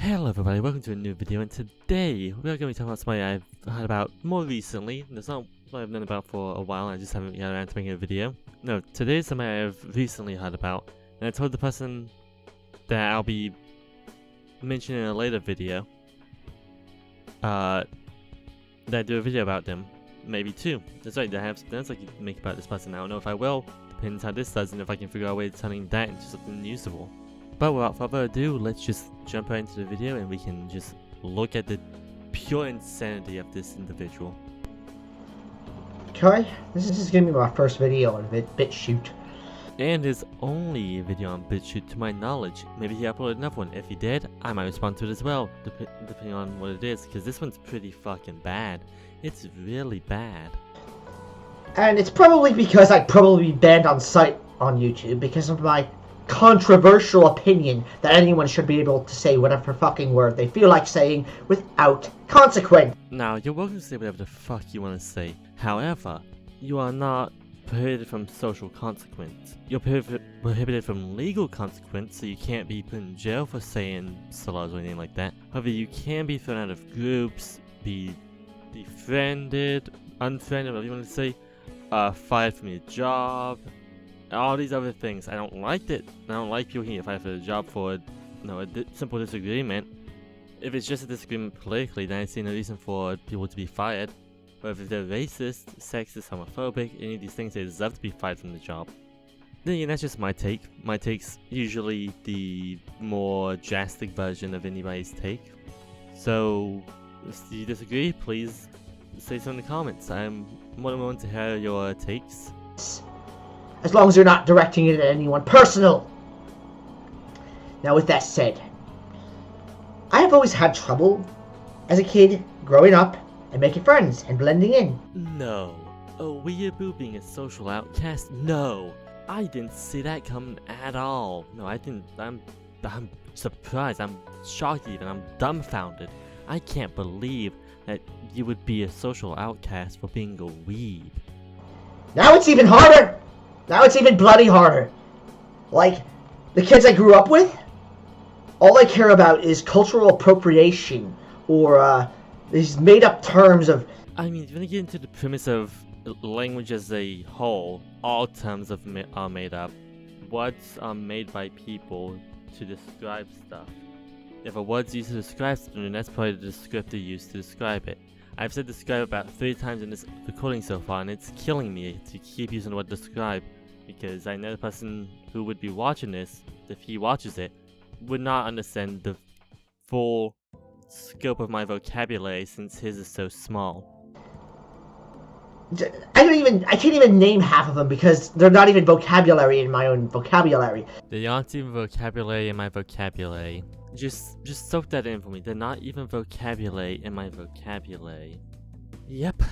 Hello everybody, welcome to a new video, and today we are going to be talking about something I've heard about more recently. It's not what I've known about for a while, I just haven't gotten around to making a video. No, today is something I've recently heard about, and I told the person that I'll be mentioning in a later video, that I do a video about them. Maybe two. That's right, I have something else I can make about this person. I don't know if I will, depends how this does, and if I can figure out a way of turning that into something usable. But without further ado, let's just jump right into the video and we can just look at the pure insanity of this individual. Okay, this is gonna be my first video on BitChute. And his only video on BitChute to my knowledge. Maybe he uploaded another one. If he did, I might respond to it as well, depending on what it is, because this one's pretty fucking bad. It's really bad. And it's probably because I'd probably be banned on site on YouTube because of my controversial opinion that anyone should be able to say whatever fucking word they feel like saying without consequence. Now, you're welcome to say whatever the fuck you want to say. However, you are not prohibited from social consequence. You're prohibited from legal consequence, so you can't be put in jail for saying slurs or anything like that. However, you can be thrown out of groups, be defriended, unfriended, whatever you want to say, fired from your job, all these other things. I don't like it. I don't like people getting fired for a job for a simple disagreement. If it's just a disagreement politically, then I see no reason for people to be fired. But if they're racist, sexist, homophobic, any of these things, they deserve to be fired from the job. Then yeah, that's just my take. My take's usually the more drastic version of anybody's take. So, if you disagree, please say so in the comments. I'm more than willing to hear your takes. As long as you're not directing it at anyone personal. Now with that said, I have always had trouble as a kid growing up and making friends and blending in. No. A weeaboo being a social outcast? No. I didn't see that coming at all. No, I didn't. I'm surprised. I'm shocked even. I'm dumbfounded. I can't believe that you would be a social outcast for being a weeb. Now it's even harder! Now it's even bloody harder. Like, the kids I grew up with, all I care about is cultural appropriation, or, these made-up terms of... I mean, if you want to get into the premise of language as a whole, all terms are made up. Words are made by people to describe stuff. If a word's used to describe something, then that's probably the descriptor used to describe it. I've said describe about 3 times in this recording so far, and it's killing me to keep using the word describe, because I know the person who would be watching this, if he watches it, would not understand the full scope of my vocabulary since his is so small. I can't even name half of them because they're not even vocabulary in my own vocabulary. They aren't even vocabulary in my vocabulary. Just soak that in for me. They're not even vocabulary in my vocabulary. Yep.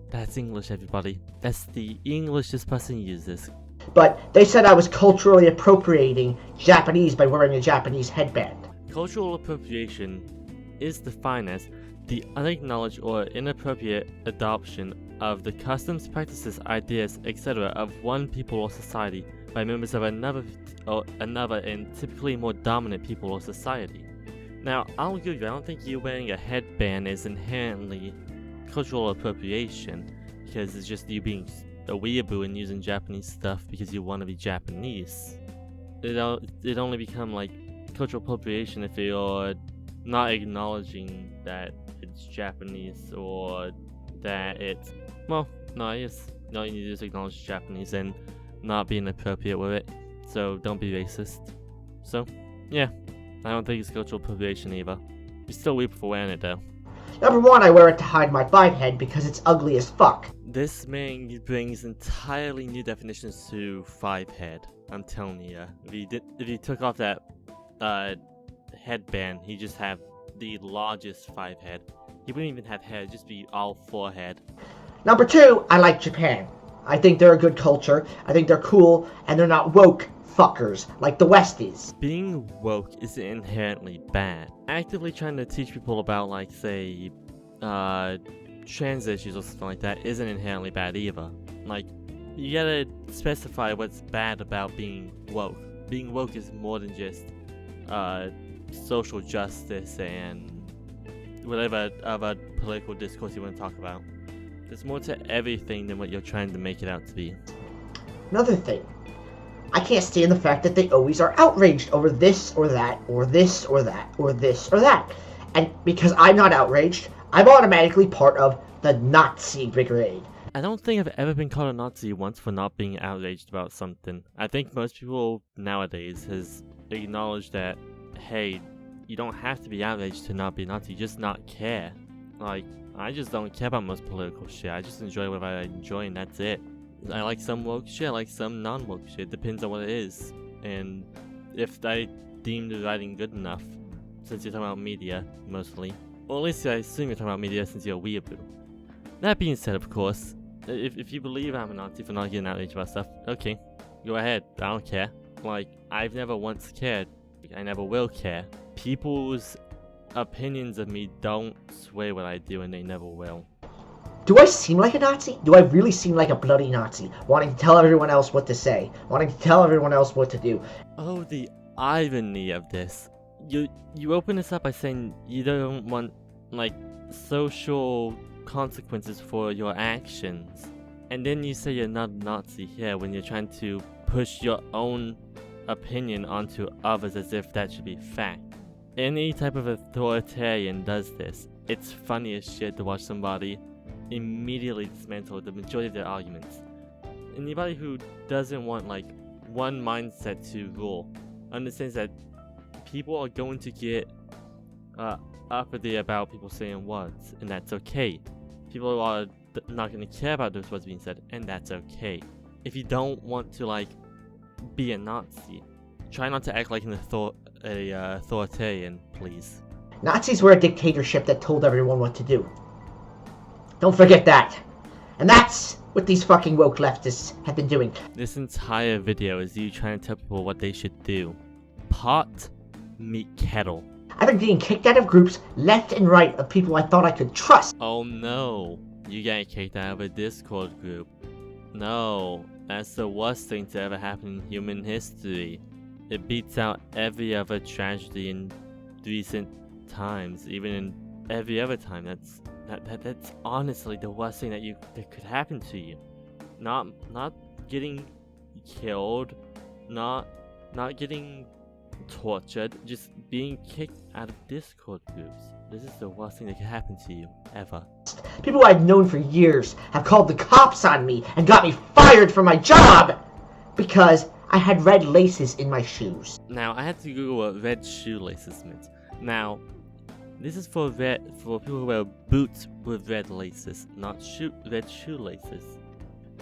That's English, everybody. That's the English this person uses. But they said I was culturally appropriating Japanese by wearing a Japanese headband. Cultural appropriation is defined as the unacknowledged or inappropriate adoption of the customs, practices, ideas, etc. of one people or society by members of another and typically more dominant people or society. Now, I'll give you, I don't think you wearing a headband is inherently cultural appropriation, because it's just you being a weeaboo and using Japanese stuff because you want to be Japanese. It only become like cultural appropriation if you're not acknowledging that it's Japanese or that it's, well, no, I guess all you need to do is acknowledge Japanese and not being appropriate with it. So don't be racist. So, yeah, I don't think it's cultural appropriation either. You're still weird for wearing it though. Number 1, I wear it to hide my 5 head because it's ugly as fuck. This man brings entirely new definitions to 5 head. I'm telling you, if you took off that headband, he'd just have the largest 5 head. He wouldn't even have hair, it'd just be all 4 head. Number 2, I like Japan. I think they're a good culture, I think they're cool, and they're not woke fuckers like the West is. Being woke isn't inherently bad. Actively trying to teach people about, like, say, trans issues or something like that isn't inherently bad either. Like, you gotta specify what's bad about being woke. Being woke is more than just social justice and whatever other political discourse you want to talk about. There's more to everything than what you're trying to make it out to be. Another thing, I can't stand the fact that they always are outraged over this or that, or this or that, or this or that. And because I'm not outraged, I'm automatically part of the Nazi brigade. I don't think I've ever been called a Nazi once for not being outraged about something. I think most people nowadays has acknowledged that, hey, you don't have to be outraged to not be Nazi, just not care. Like, I just don't care about most political shit. I just enjoy what I enjoy and that's it. I like some woke shit, I like some non-woke shit. Depends on what it is. And if I deem the writing good enough, since you're talking about media, mostly. Or at least I assume you're talking about media since you're a weeaboo. That being said, of course, if you believe I'm a Nazi for not getting outraged about stuff, okay, go ahead, I don't care. Like, I've never once cared. I never will care. People's opinions of me don't sway what I do and they never will. Do I seem like a Nazi? Do I really seem like a bloody Nazi? Wanting to tell everyone else what to say. Wanting to tell everyone else what to do. Oh, the irony of this. You open this up by saying you don't want, like, social consequences for your actions. And then you say you're not a Nazi here when you're trying to push your own opinion onto others as if that should be fact. Any type of authoritarian does this. It's funny as shit to watch somebody immediately dismantle the majority of their arguments. Anybody who doesn't want, like, one mindset to rule understands that people are going to get uppity about people saying words, and that's okay. People are not going to care about those words being said, and that's okay. If you don't want to, like, be a Nazi, try not to act like an authoritarian, please. Nazis were a dictatorship that told everyone what to do. Don't forget that. And that's what these fucking woke leftists have been doing. This entire video is you trying to tell people what they should do. Pot, meet kettle. I've been getting kicked out of groups left and right of people I thought I could trust. Oh no, you got kicked out of a Discord group. No, that's the worst thing to ever happen in human history. It beats out every other tragedy in recent times, even in every other time. That's honestly the worst thing that could happen to you. Not getting killed, not getting tortured, just being kicked out of Discord groups. This is the worst thing that could happen to you, ever. People I've known for years have called the cops on me and got me fired from my job because I had red laces in my shoes. Now, I had to Google what red shoelaces meant. Now, this is for people who wear boots with red laces, not red shoelaces.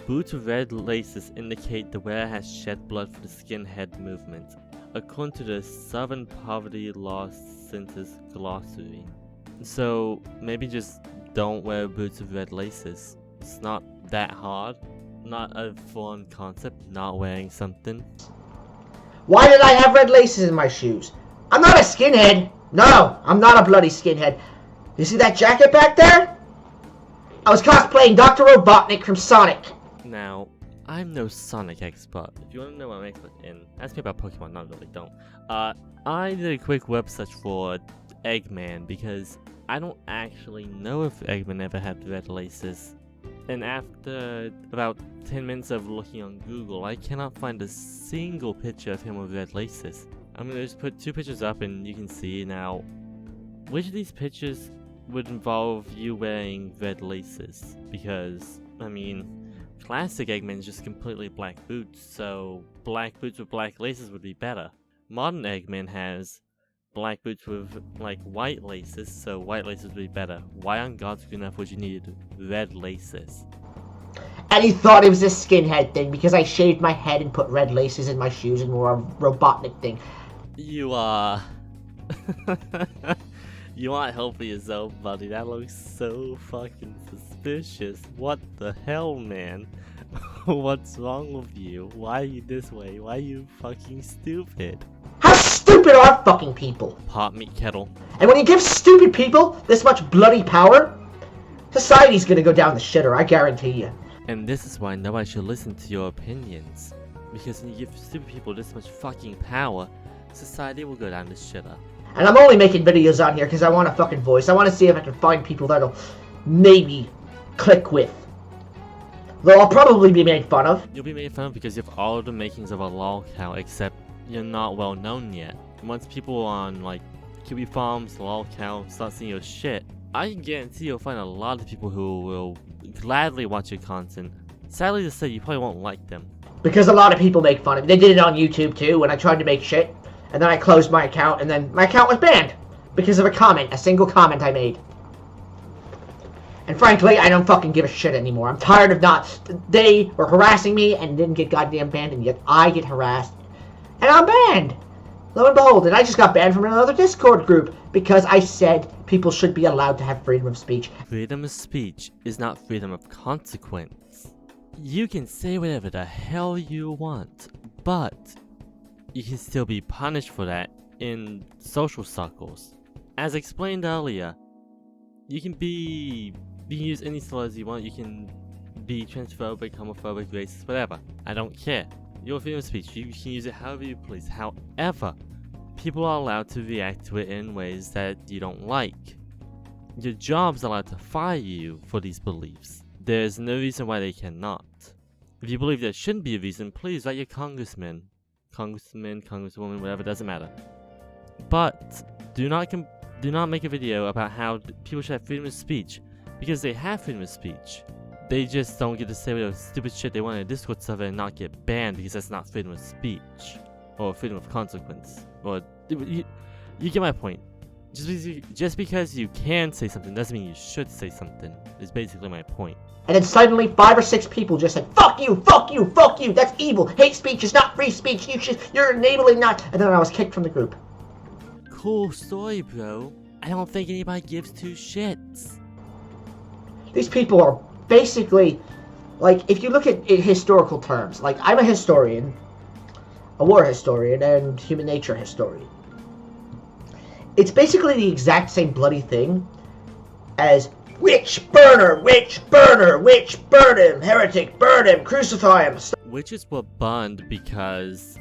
Boots with red laces indicate the wearer has shed blood for the skinhead movement, according to the Southern Poverty Law Center's glossary. So maybe just don't wear boots with red laces. It's not that hard. Not a foreign concept, not wearing something. Why did I have red laces in my shoes? I'm not a skinhead. No, I'm not a bloody skinhead. You see that jacket back there? I was cosplaying Dr. Robotnik from Sonic. Now, I'm no Sonic expert. If you want to know what I'm expert in, ask me about Pokemon, not really, don't. I did a quick web search for Eggman because I don't actually know if Eggman ever had red laces. And after about 10 minutes of looking on Google, I cannot find a single picture of him with red laces. I'm gonna just put 2 pictures up and you can see now which of these pictures would involve you wearing red laces. Because, I mean, classic Eggman is just completely black boots, so black boots with black laces would be better. Modern Eggman has black boots with, like, white laces, so white laces would be better. Why on God's green earth would you need red laces? And he thought it was a skinhead thing because I shaved my head and put red laces in my shoes and wore a Robotnik thing. You are... You aren't helping yourself, buddy. That looks so fucking suspicious. What the hell, man? What's wrong with you? Why are you this way? Why are you fucking stupid? How stupid are fucking people? Pot meat kettle. And when you give stupid people this much bloody power, society's gonna go down the shitter, I guarantee you. And this is why nobody should listen to your opinions. Because when you give stupid people this much fucking power, society will go down the shitter. And I'm only making videos on here because I want a fucking voice. I want to see if I can find people that'll maybe click with. Though I'll probably be made fun of. You'll be made fun of because you have all the makings of a lol cow, except you're not well known yet. Once people on like QB Farms, lol cow start seeing your shit, I can guarantee you'll find a lot of people who will gladly watch your content. Sadly to say, you probably won't like them. Because a lot of people make fun of me. They did it on YouTube too when I tried to make shit. And then I closed my account, and then my account was banned. Because of a single comment I made. And frankly, I don't fucking give a shit anymore. I'm tired of not... They were harassing me and didn't get goddamn banned, and yet I get harassed. And I'm banned! Lo and behold, and I just got banned from another Discord group because I said people should be allowed to have freedom of speech. Freedom of speech is not freedom of consequence. You can say whatever the hell you want, but you can still be punished for that in social circles. As explained earlier, you can use any slurs you want. You can be transphobic, homophobic, racist, whatever. I don't care. Your freedom of speech, you can use it however you please. However, people are allowed to react to it in ways that you don't like. Your job's allowed to fire you for these beliefs. There's no reason why they cannot. If you believe there shouldn't be a reason, please write your congresswoman, whatever, doesn't matter. But do not make a video about how people should have freedom of speech, because they have freedom of speech. They just don't get to say whatever stupid shit they want in a Discord server and not get banned because that's not freedom of speech or freedom of consequence. Or you get my point. Just because you can say something doesn't mean you should say something. Is basically my point. And then suddenly 5 or 6 people just said, "Fuck you, fuck you, fuck you. That's evil. Hate speech is not free speech. You're enabling not." And then I was kicked from the group. Cool story, bro. I don't think anybody gives two shits. These people are basically, like, if you look at it historical terms, like, I'm a historian, a war historian, and human nature historian. It's basically the exact same bloody thing as witch burner, witch burner, witch burn him, heretic burn him, crucify him. Witches were burned because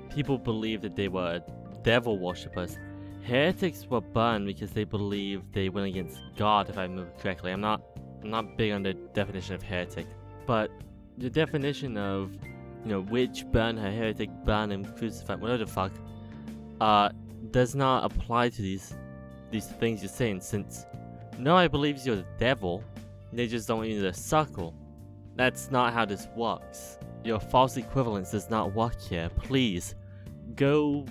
people believed that they were devil worshippers. Heretics were burned because they believed they went against God, if I remember correctly. I'm not big on the definition of heretic, but the definition of, witch, burn her, heretic, burn him, crucify, whatever the fuck, does not apply to these things you're saying, since nobody believes you're the devil, they just don't want you to suckle. That's not how this works. Your false equivalence does not work here. Please, go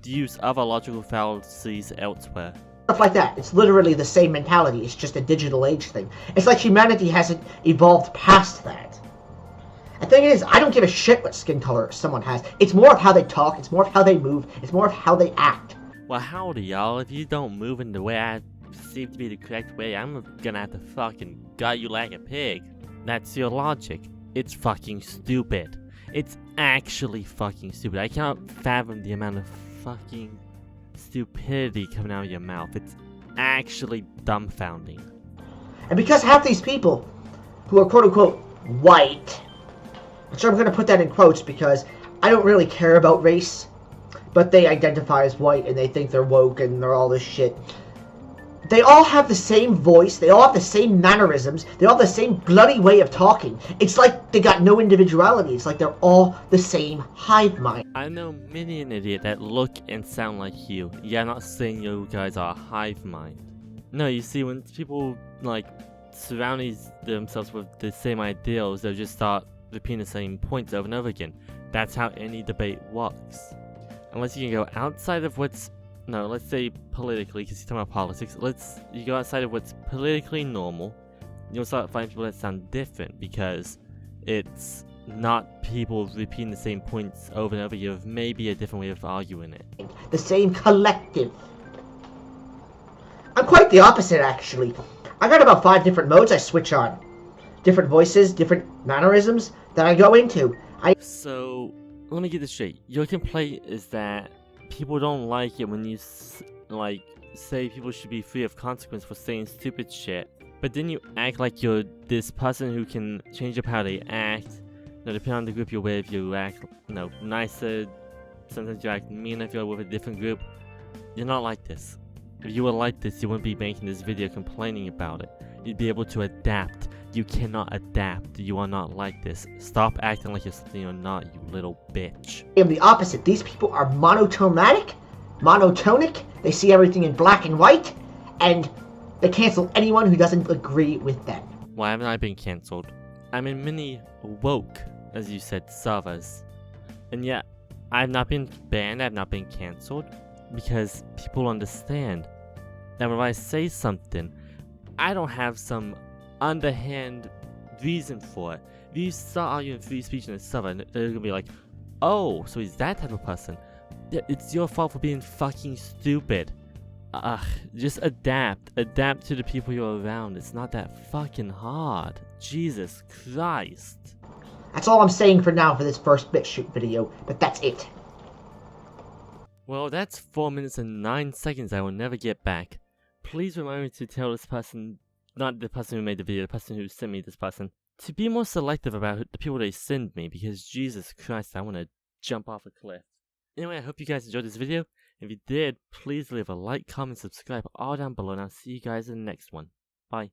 use other logical fallacies elsewhere. Stuff like that. It's literally the same mentality. It's just a digital age thing. It's like humanity hasn't evolved past that. The thing is, I don't give a shit what skin color someone has. It's more of how they talk. It's more of how they move. It's more of how they act. Well, howdy, y'all. If you don't move in the way I perceive to be the correct way, I'm gonna have to fucking gut you like a pig. That's your logic. It's fucking stupid. It's actually fucking stupid. I cannot fathom the amount of fucking stupidity coming out of your mouth. It's actually dumbfounding. And because half these people who are quote-unquote white, which I'm going to put that in quotes because I don't really care about race, but they identify as white and they think they're woke and they're all this shit. They all have the same voice, they all have the same mannerisms, they all have the same bloody way of talking. It's like they got no individuality. It's like they're all the same hive mind. I know many an idiot that look and sound like you. Yeah, I'm not saying you guys are a hive mind. No, you see, when people, surround themselves with the same ideals, they'll just start repeating the same points over and over again. That's how any debate works. Unless you can go outside of what's... No, let's say politically, because you're talking about politics. You go outside of what's politically normal, you'll start finding people that sound different, because it's not people repeating the same points over and over. You have maybe a different way of arguing it. The same collective. I'm quite the opposite, actually. I got about 5 different modes I switch on. Different voices, different mannerisms that I go into. So, let me get this straight. Your complaint is that people don't like it when you, say people should be free of consequence for saying stupid shit. But then you act like you're this person who can change up how they act. Depending on the group you're with, you act, nicer. Sometimes you act mean if you're with a different group. You're not like this. If you were like this, you wouldn't be making this video complaining about it. You'd be able to adapt. You cannot adapt. You are not like this. Stop acting like you're something you're not, you little bitch. I am the opposite. These people are monotonic. They see everything in black and white, and they cancel anyone who doesn't agree with them. Why haven't I been cancelled? I'm in many woke, as you said, servers. And yet, I've not been banned, I've not been cancelled, because people understand that when I say something, I don't have some underhand reason for it. If you start arguing free speech in a server, they're gonna be like, oh, so he's that type of person. It's your fault for being fucking stupid. Just adapt. Adapt to the people you're around. It's not that fucking hard. Jesus Christ. That's all I'm saying for now for this first BitChute video, but that's it. Well, that's 4 minutes and 9 seconds I will never get back. Please remind me to tell this person, not the person who made the video, the person who sent me this person, to be more selective about the people they send me, because Jesus Christ, I want to jump off a cliff. Anyway, I hope you guys enjoyed this video. If you did, please leave a like, comment, subscribe all down below, and I'll see you guys in the next one. Bye.